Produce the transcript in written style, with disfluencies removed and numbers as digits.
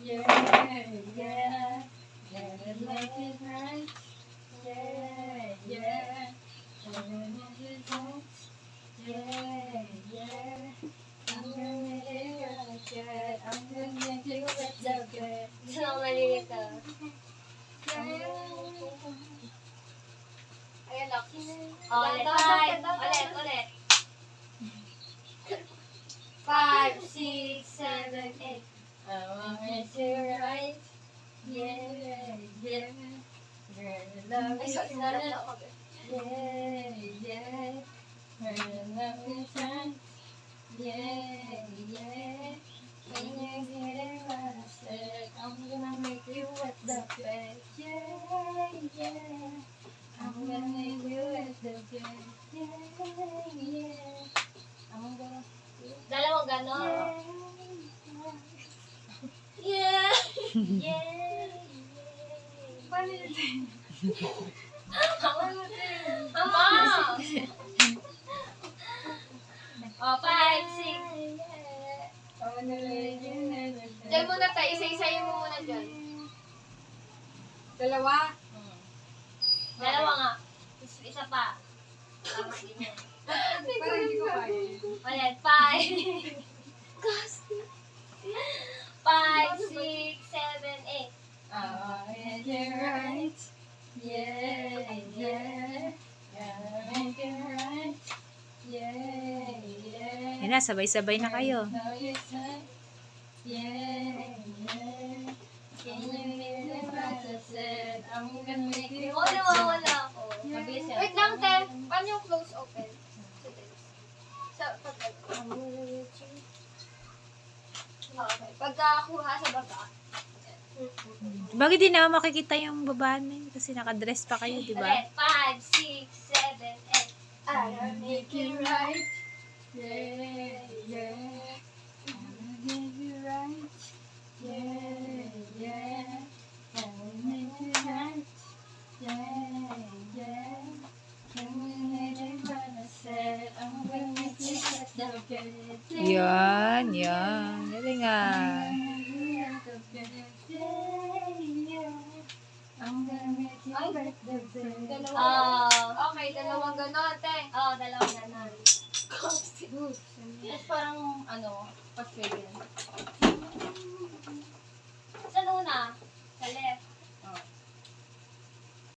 yeah, yeah. Never make it right. Yeah, yeah. Never make it right. Yeah, yeah. I'm gonna make it right. Yeah, I'm gonna make it with the good. Gusto ko malilito. Ayan, Ulit. Ulit. 5, 6, 7, 8. I wanna make it right. Yeah, yeah. Gonna love Ay, you sorry, narap na ako. yeah, yeah. Gonna love you right. Yeah, yeah. When you get it right, I said I'm gonna make you wet the bed. Yeah, yeah. I'm gonna make you wet the bed. Yeah, yeah. I'm gonna. Dalawang gano'n. Yeah. Yeah. Yeah. Paano yun? Ama! O, 5, 6. Diyan muna tayo. Isa-isayin mo muna dyan. Dalawa. Dalawa nga. Isa pa. Tama din yan. Parang hindi ko kaya. Ulit. 5. 5, 6, 7, 8. Oh, yeah, you're right. Yeah, yeah. Gotta make it right. Yeah, yeah. Yan na, sabay-sabay na kayo. Know you said, yeah, yeah. Can you hear the words I said? I'm gonna make it O, nawawala ako. Mabilis yan. Wait lang, te. Paano yung close open? Sa pag okay. Pagkakuha sa baba. Bagay din naman makikita yung baba na yun kasi nakadress pa kayo, di ba? Ulit. 5, 6, 7, 8. I'll make it right. Yeah, yeah. I'll make it right. Yeah, yeah. I'll make it right. Yeah, yeah. Can we make it right? I said I'm gonna make it right. Okay. Yan. Galing ah. I'm gonna make it right. Oh. Okay, dalawang ganon, te. Oo, dalawang ganon. Good. Parang, ano, pa-fail yan.